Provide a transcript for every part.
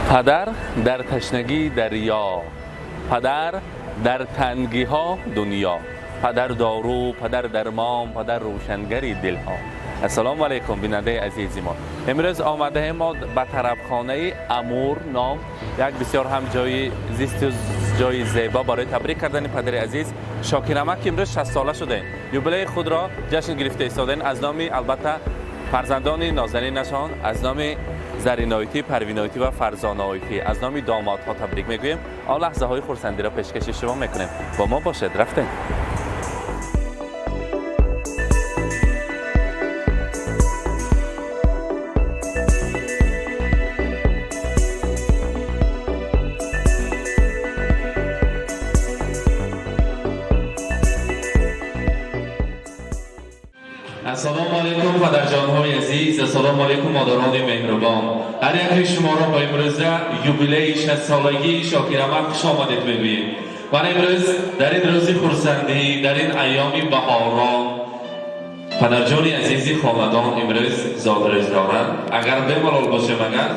پدر در تشنگی دریا، پدر در تنگی ها دنیا، پدر دارو، پدر درمان، پدر روشنگری دل ها. السلام علیکم بیننده عزیزی ما. امروز آمده ما به طرفخانه امور نام، یک بسیار هم جای زیست و جای زیبا برای تبریک کردن پدر عزیز شاکر امک که امروز 60 ساله شده. یوبیله خود را جشن گرفته ایستادن از نام البته فرزندان نازنینشان، از نام زرینایتی، پروینایتی و فرزانایتی، از نام دامادها تبریک میگوییم. آن لحظه‌های خورسندی را پیشکش شما میکنیم. با ما باشید. رفتیم. السلام علیکم پدرجان‌های عزیز، السلام علیکم مادران مهربان. هر یک شما را با امروز یوبیله 60 سالگی شاکر امک خوش آمدید میگوییم. و امروز در این روز خورسندی، در این ایام بهاران، پدرجان عزیز خاندان امروز زادروز دارند. اگر بمالال باشه مگر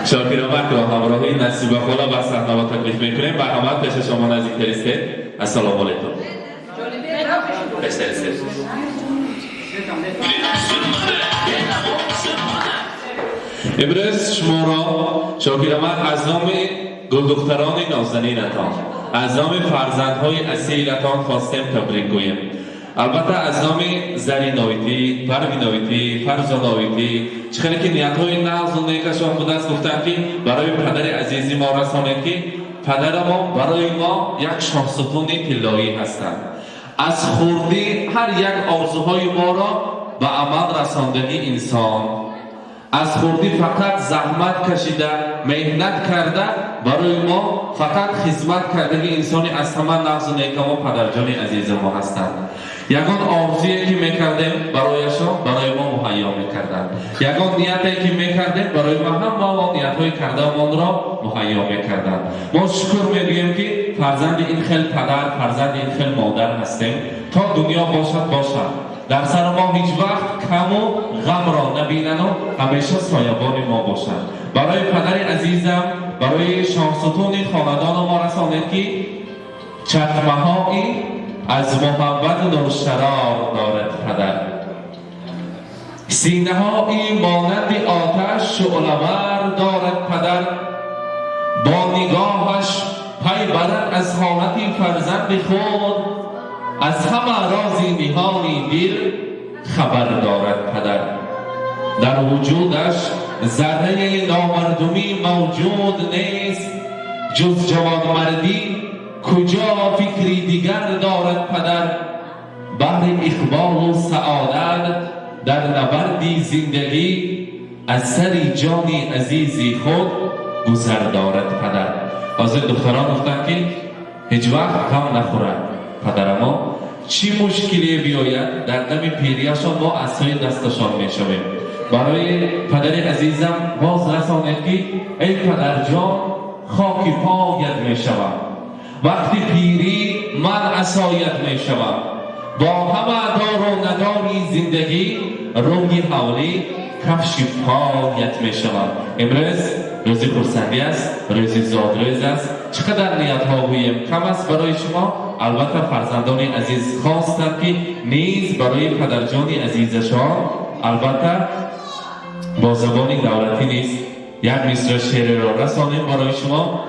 شاکر امک را همراهی نصیب خدا به صحنه تکلیف میکنیم. مرحمت پیش شما نزدیک فرستید. السلام علیکم. امروز شما را شاکر امک از نام گلدختران نازنینتان، از نام فرزندهای اصیلتان خواستیم تبریک گوییم. البته از نام زرینایتی، پروینایتی، فرزانایتی، چخیلی که نیتهای نغز و نیکشان بوده است گفتن که برای پدر عزیزی ما رسانید که پدر ما برای ما یک شاهستون طلایی هستند. از خوردی هر یک آرزوهای ما را به عمل رساندگی انسان، از خوردی فقط زحمت کشیده، مهنت کرده، برای ما فقط خدمت کردگی انسانی از همه نغز و نیک ما پدرجان عزیز ما هستند. یگان آرزویی که میکردیم برایشان برای ما مهیا میکردند. یگان نیتی که میکردیم برای ما هم ما نیتهای کردهمان را مهیا میکردند. ما شکر میگوییم که فرزند این خیل پدر، فرزند این خیل مادر هستیم. تا دنیا باشد در سر ما هیچ وقت کم و غم را نبینن و همیشه سایبان ما باشند. برای پدر عزیزم، برای شاهستون خاندان ما رسانید که چکمه‌هایی از محبت نوشرار دارد پدر، سینه هایی مانند آتش شعله‌ور دارد پدر، با نگاهش پی برد از حالت فرزند خود، از همه رازی نهانی دل خبر دارد پدر. در وجودش ذره نامردمی موجود نیست، جز جوانمردی کجا فکری دیگر دارد پدر. بحر اقبال و سعادت در نبردی زندگی، از سر جان عزیزی خود گذر دارد پدر. حاضر دختران گفتن که هیچ وقت غم نخورد پدر ما، چی مشکلی بیاید در دم پیریشان ما اسای دستشان میشویم. برای پدر عزیزم باز رسانید که ای پدر جان خاک پایت میشوم، وقتی پیری من عصایت میشوم، با همه دار و نداری زندگی روی حولی کفش پایت میشوم. امروز روزی خورسندی است، روزی زادروز است. چقدر نیت ها بویم کم است برای شما. البته فرزندان عزیز خواستند که نیز برای پدرجان عزیزشان البته با زبان دولتی نیست یک مصرع شعر را رسانیم برای شما.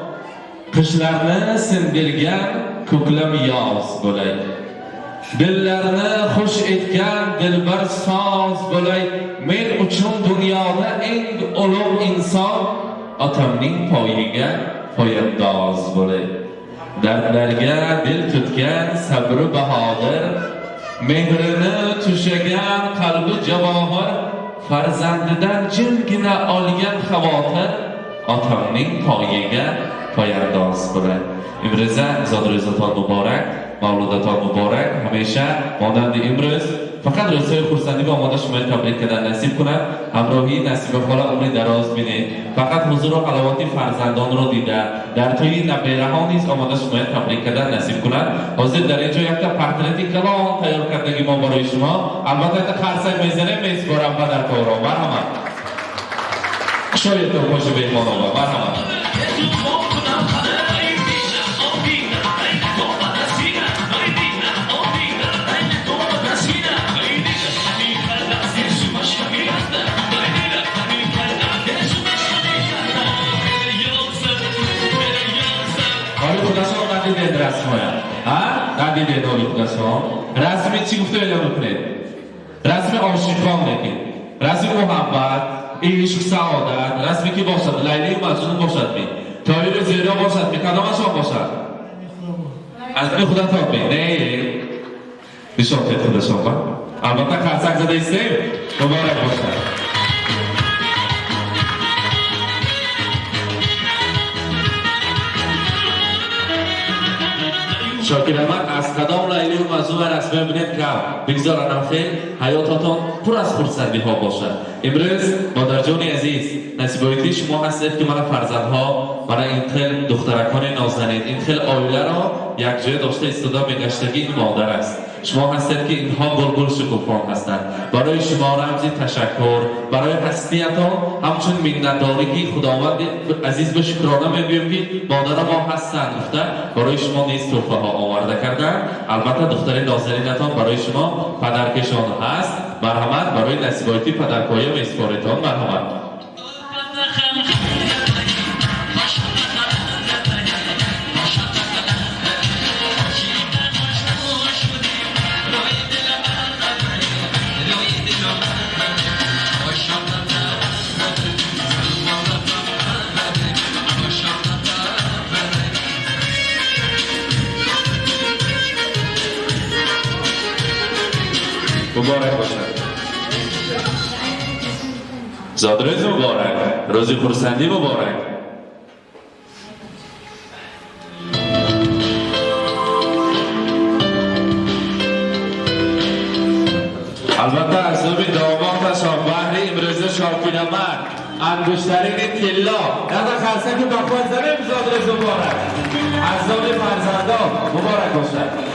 Kışlarını sindirgen köklem yaz böley, dillerini hoş etken dilber saz böley. Men uchun dunyoda eng ulug' inson otamning poyiga poyandoz bo'lay. Dardlarga dil tutgan sabri bahodir, mehrini tushagan qalbi javohir, farzandidan jimgina olgan xavotir otamning poyiga poyandoz bo'lay. امروز زادروزتان مبارک، مولودتان مبارک. همیشه مانند امروز فقط روزهای خورسندی با آماده شما تبریک کردن نصیب کنند. همراهی نصیب خدا عمر دراز بینید. فقط حضور و حلاوت فرزندان را دیده در توی نبیره ها نیز آماده شما تبریک کردن نصیب کنند. حاضر در اینجا یک تا پرترتی کلان تیار کردگی ما برای شما. البته تا خرسک میزنه میسپارم پدر کارا. مرحبا. شاید تو باشه بهمان آقا مرحبا ندیدید رسم ها؟ ندیدید آقای خودشان رسم چی گفته اعلام بکنید رسم عاشقان بگید رسم محبت عشق سعادت رسمی که باشد لیلی و مجنون باشد می طایب زیرا باشد می کدامشان باشد از می خودت ها می نه نشان تید خودشان با البته خرسک زده ایستیم مبارک باشد شاکر احمد از کدام لیلی و موضوع رسمی ببینید که بگذارن خیلی حیاتتان پر از خورسندی ها باشد. امروز مادرجان عزیز نصیبایتی شما هستید که من فرزندها برای این خیل دخترکان نازنین این خیل عائله را یک جای داشته استعداد میگشتگی این مادر است. شما هستید که اینها گلگل شکوفان هستند. برای شما رمزی تشکر برای هستیتان همچون منتداری که خداوند عزیز به شکرانه میگویم که مادر ما هستند گفته برای شما نیز تحفه ها آورده کردن. البته دختر نازنینتان برای شما پدرکشان هست. مرحمت برای نصیبایتی پدرکایی میسپاریتان مرحمت. مبارک باشد. زادروز مبارک. روز خورسندی مبارک. البته از نام دامادشان بهری امروز شاکر احمد انگشترین طلا در خرسک باخواه زمین زادروز مبارک. از نام فرزندان مبارک باشد.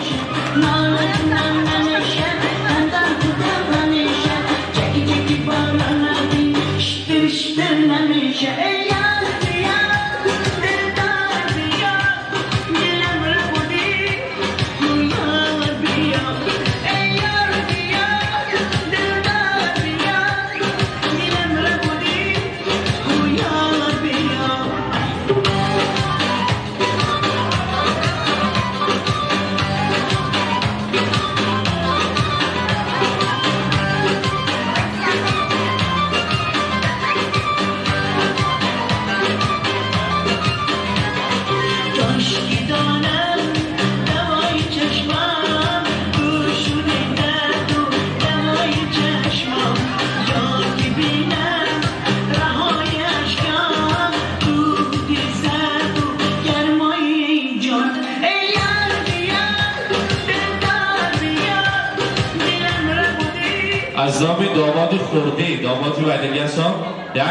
از نام داماد خردی داماد وعدگیشان یک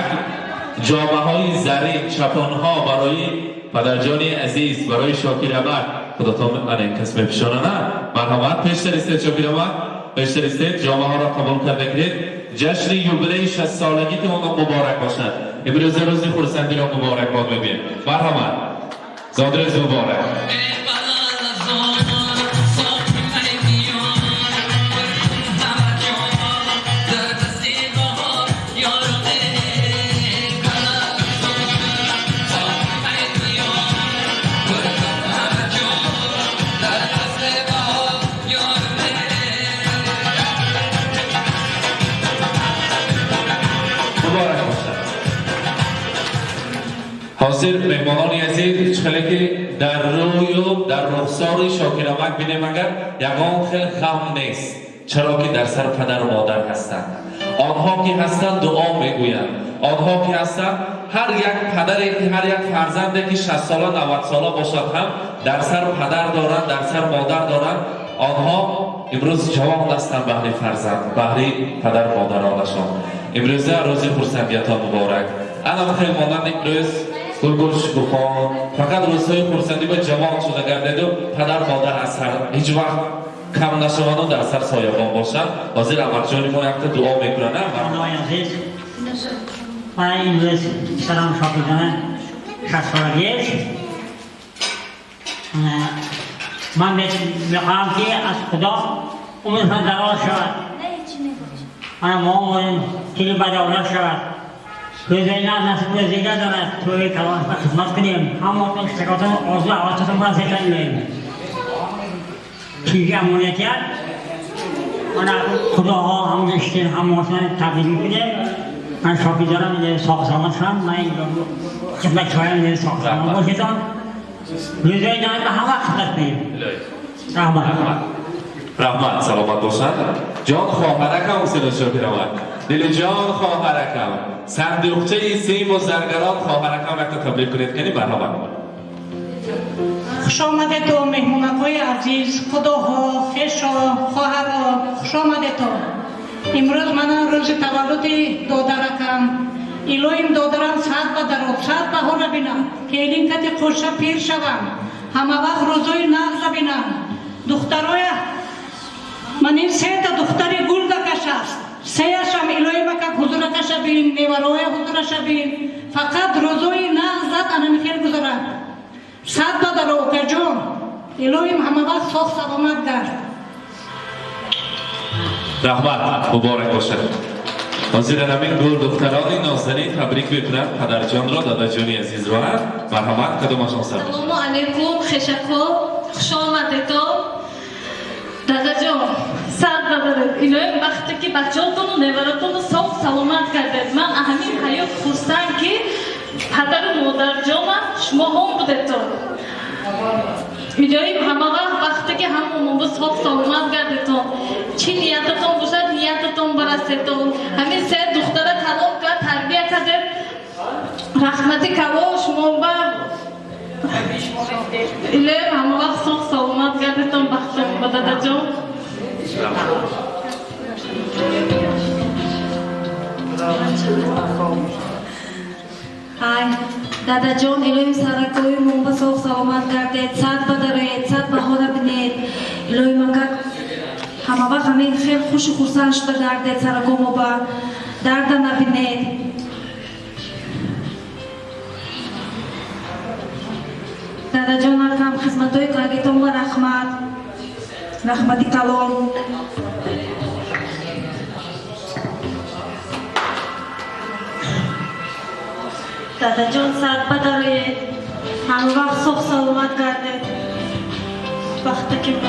جامعه های زرین چپانها برای پدرجان عزیز برای شاکر احمد خداتان من این کس بپیشانه نه مرحمت پیشتر استید شاکر احمد پیشتر استید جامعه ها را قبول کرده گرید جشن یوبیله 60 سالگی که مبارک باشد امروز روز خورسندی را مبارک باد ببین مرحمت زادروز مبارک حاضر مهمانان عزیز چخلی که در روی و در رخسار شاکر احمد بینیم اگر یکان خیلی خم نیست چرا که در سر پدر و مادر هستند آنها که هستند دعا میگویند آنها که هستند هر یک پدری که هر یک فرزندی که 60 ساله 90 ساله باشد هم در سر پدر دارند در سر مادر دارند آنها امروز جوان هستند بهر فرزند بهر پدر مادرانشان امروز روز خورسندیتان مبارک انا خیلی مانند امروز گلگل شکوفان فقط روزهای خورسندی با جوان شده گردید و پدر مادر از سر هیچ وقت کم نشوند و در سر سایبان باشند حاضر امک جانی ما یک دعا میکنن من امروز سلام شاکر جان 60 سالگی است. من میخواهم که از خدا عمرتان دراز شود. من مامورم که بدولت شود. روزی نصیب زیاده دارد توی کلاس و خدمت کنیم. همون اشتراکاتون آرزو حواساتون را ذکر کنیم. چیزی امنیتیت من خداها هم داشتیم هم واسه تبدیل میکنیم. من شاکر دارم ساخت سلامت شدم. من خدمت شایم ساخت سلامت باشیدم. روزی نهایت به همه خدمت کنیم. رحمت سلامت باشد. جان خواهرکم حسین شاکر آمد. دل جان خواهرکم صندوقچه سیم و زرگران خواهرکم وقت تبریک کنید کنی برنامه خوش آمده تو مهمونکای عزیز خداها خیشا خواهرها خوش آمده تو امروز من روز تولد دادرکم ایلویم دادرم ساعت بدرو ساعت بهار ببینم که ایلین کتی خوشه پیر شوم همه وقت روزای نغز ببینم دخترای من این سه تا دختری گل دکش است سهش هم الهی مکه حضورتش بین نیوروی حضورش بین فقط روزوی نغزت انم خیل گذارد صد بدرو که جون الهیم همه وقت ساخت سلامت کرد رحمت مبارک باشد حاضر همین گل دخترانی نازنین تبریک بکنم پدر جان را دادا جانی عزیز را مرحمت کدومشان سر سلام علیکم خشکو خوش آمده تو دادا جان سر بدارید اینوی وقتی که بچه‌تون و نوارتون رو ساخت سلامت کردید من همین حیات خورسند که پدر و مادر جانم شما هم بودید تو می‌دونید همه وقتی که همون رو ساخت سلامت کردید تو چی نیتتون باشد نیتتون برسید تو همین سه دختر کلام کرد تربیه کردید رحمتی کوا شما با ایله همه وقت ساخت سلامت کردید تو بختم با دادا جان های دادا جان الهی سرکوی مونبا ساخت سلامت کردید صد بدارید صد بهار بینید الهی مکه همه وقت همین خیلی خوش و خورسند شده گردید سرکو مونبا درد نبینید دادا جان کم خدمتای کردیتون و رحمتی کلام دادا جان سر بدارید همه وقت ساخت سلامت کردید وقتی که با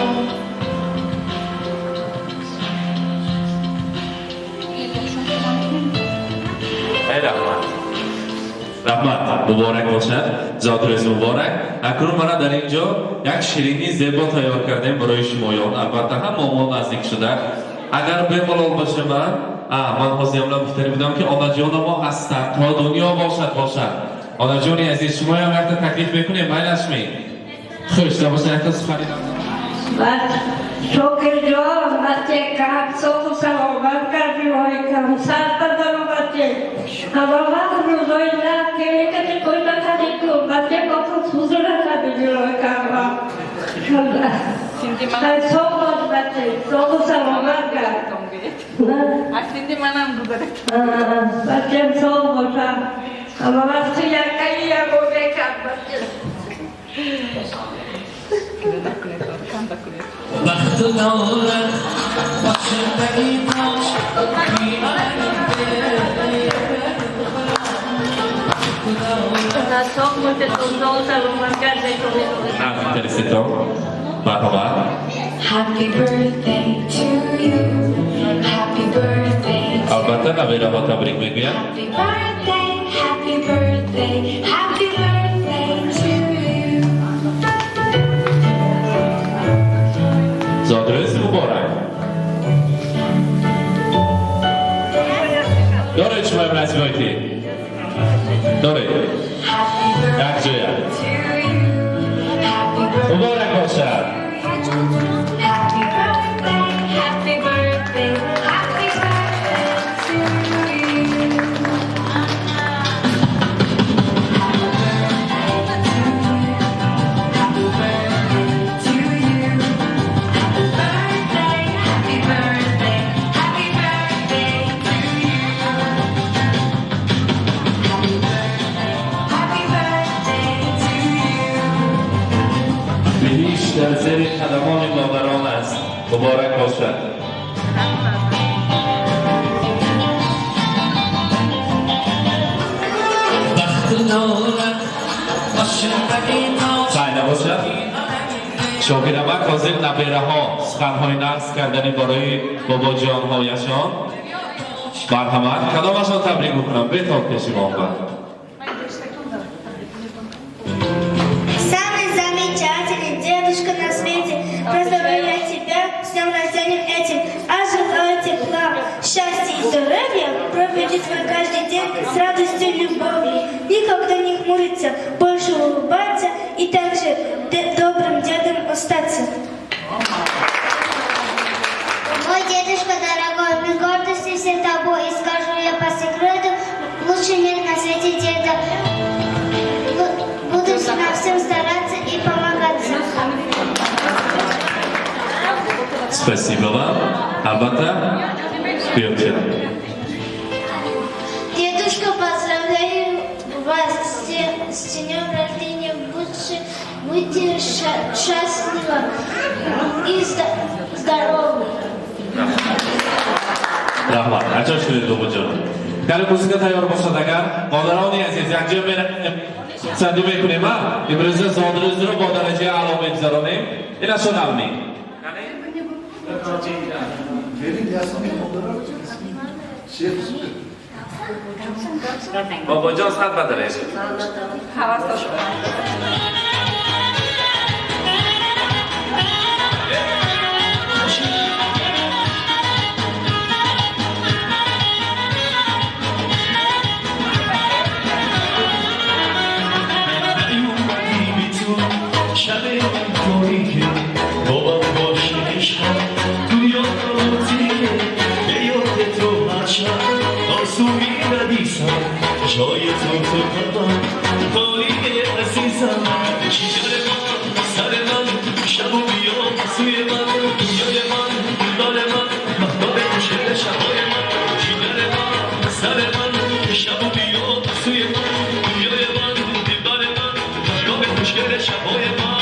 رحمت مبارک باشد زادروز مبارک اکنون من در اینجا یک شیرینی زیبا تیار کردیم برای شمایان البته هم مامان نزدیک شده اگر بملال باشه من خواستیم گفتنی بودم که آنا جان ما هستند تا دنیا باشد آنا جانی عزیز شما هم وقت تکلیف بکنیم میلشمی خوش نباشد یک تا سخنی شکر جان بچه کم ساخت و سلامت کردی های کم سر بدارم بچه اما وقت روزای نه که کسی کوی نکردی کن بچه باید حضور نکردی جلوی کم ساخت باش بچه ساخت و سلامت کرد اصلی منم دوباره بچه ساخت باشم اما وقت یکی یکو بکرد بچه وقت دارد باشه بگیماش ساخت باشه تو سلامت کرده تو مرحبا Happy birthday to you. Happy birthday. البته نویره با تبریک میگویم Happy birthday. Happy birthday. Happy birthday to you. زادروز مبارک داره شما رسمایتی داره یک جویا مبارک باشد Happy birthday. Happy birthday. Happy birthday to you. Happy birthday to you. Happy birthday. Happy birthday. Happy birthday to you. باشد. سعی نباشد شاکر امک حاضر نبیره ها سخنهای نقص کردنی برای بابا جانهایشان مرحمت کدامشان تبریک بکنم بتاب کشی با آمد. Самый замечательный дедушка на свете, поздравляю тебя с днем рождения этим, а желаю тепла, счастья и здоровья, проведи твой каждый день с радостью и любовью, никогда не хмуриться, больше улыбаться и также добрым дедом остаться. Мой дедушка дорогой, мы гордости все тобой, и скажу я по секрету, лучше нет на свете деда. Буду на всем стараться и помогать. Спасибо вам. Албатта, вперед. Дедушка, поздравляю вас с днем рождения. Будьте счастливы и здоровы. رحمت عجب شدید بابا جان. در موسیقی تیار باشد اگر مادرانی عزیز انجام سندی میکنیم امروز زادروزی رو با درجه اعلا میگذارانیم این اشون امنی بابا جان صد بدره جای تو قدم کاری عزیزم جیگر من سر من شب و بیام سوی من دنیای من دلدار من مهتاب خوشگل شبای من جیگر من سر من شب و بیام سوی من دنیای من دلدار من مهتاب خوشگل شبای من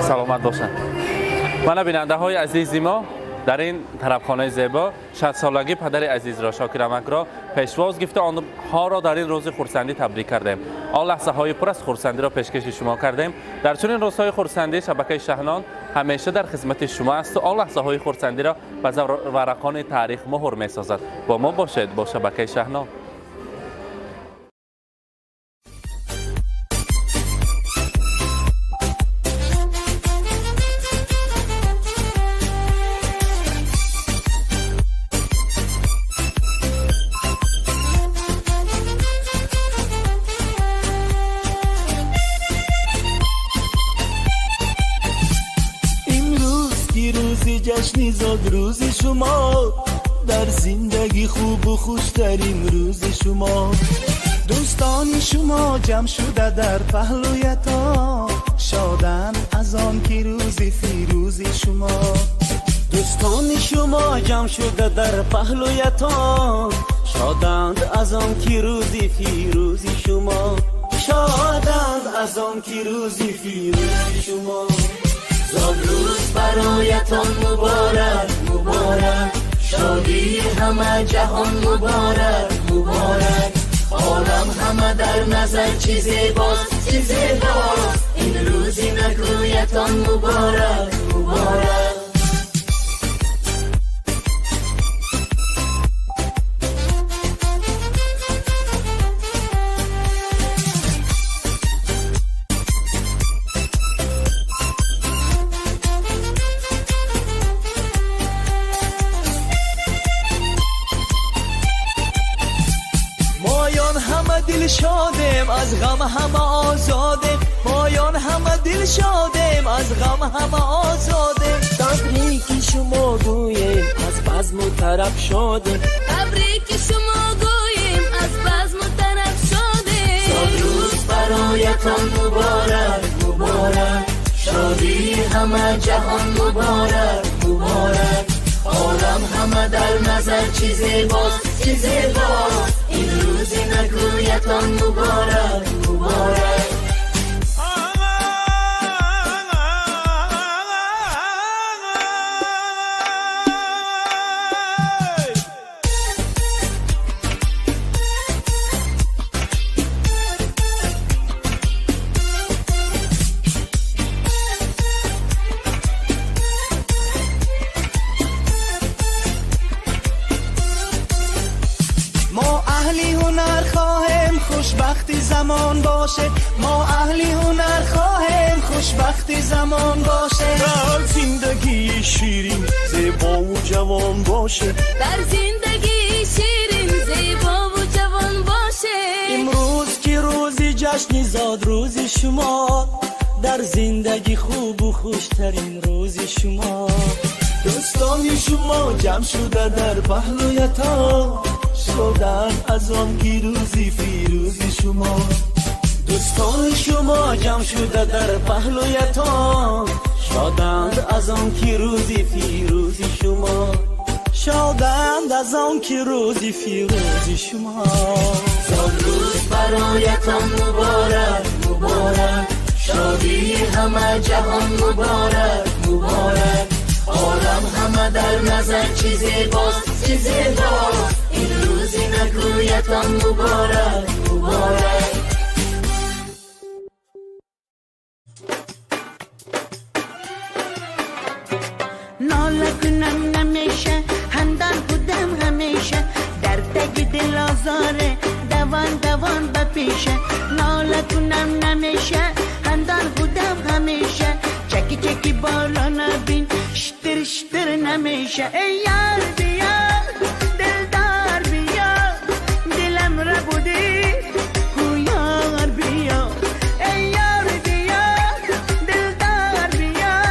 سلامت باشند. من بیننده های عزیزی ما در این طربخانه زیبا 60 سالگی پدر عزیز را شاکر امک را پیشواز گفته آنها را در این روز خورسندی تبریک کردیم. آن لحظه‌های پر از خورسندی را پیشکش شما کردیم. در چنین روزهای خورسندی شبکه شهنان همیشه در خدمت شما است و آن لحظه‌های خورسندی را به زرورقان تاریخ مهر می‌سازد. با ما باشید با شبکه شهنان. جشن زادروزی شما در زندگی خوب و خوشترین روز شما دوستان شما جمع شده در پهلویتان شادند از آن که روز فیروزی شما دوستان شما جمع شده در پهلویتان شادند از آن که روز فیروزی شما شادند از آن که روز فیروزی شما زادروز برایتان مبارک مبارک شادی همه جهان مبارک مبارک عالم همه در نظر چی زیباست چی زیباست این روزی نگویتان مبارک مبارک دل شادم از غم همه آزادم مایان همه دل شادم از غم همه آزادم تبریک شما گویم از بزم و طرب شادم تبریک شما گویم از بزم و طرب شادم زادروز برایتان مبارک مبارک شادی همه جهان مبارک مبارک عالم همه در نظر چی زیباست چی زیباست این روزی نگویتان مبارک مبارک خوشبختی زمان باشه ما اهلی هنر خواهیم خوشبختی زمان باشه در زندگی شیرین زیبا و جوان باشه در زندگی شیرین زیبا و جوان باشه امروز که روزی جشن زادروزی شما در زندگی خوب و خوشترین روزی شما دوستان شما جمع شده در پهلویتان شدن از آن که روزی فیروزی شما دوستان شما جمع شده در پهلویتان شادند از آن که روزی فیروزی شما شادند از آن که روزی فیروزی شما زادروز برایتان مبارک مبارک شادی همه جهان مبارک مبارک عالم همه در نظر چی زیباست چی زیباست این روزی نگویتان مبارک مبارک ناله کنم نمیشه همدم بودم همیشه در تگ دل آزاره دوان دوان بپیشه ناله کنم نمیشه همدم بودم همیشه چکی چکی بالا نبین شتر شتر نمیشه ای یار بیا دلدار بیا دلم را بودی کو یار بیا ای یار بیا دلدار بیا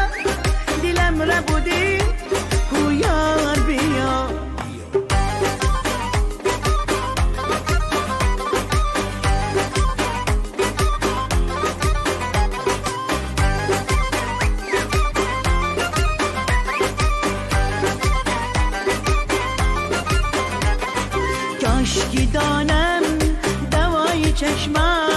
دلم را بودی کو یار بیا کاشکی دانم دوای چشمم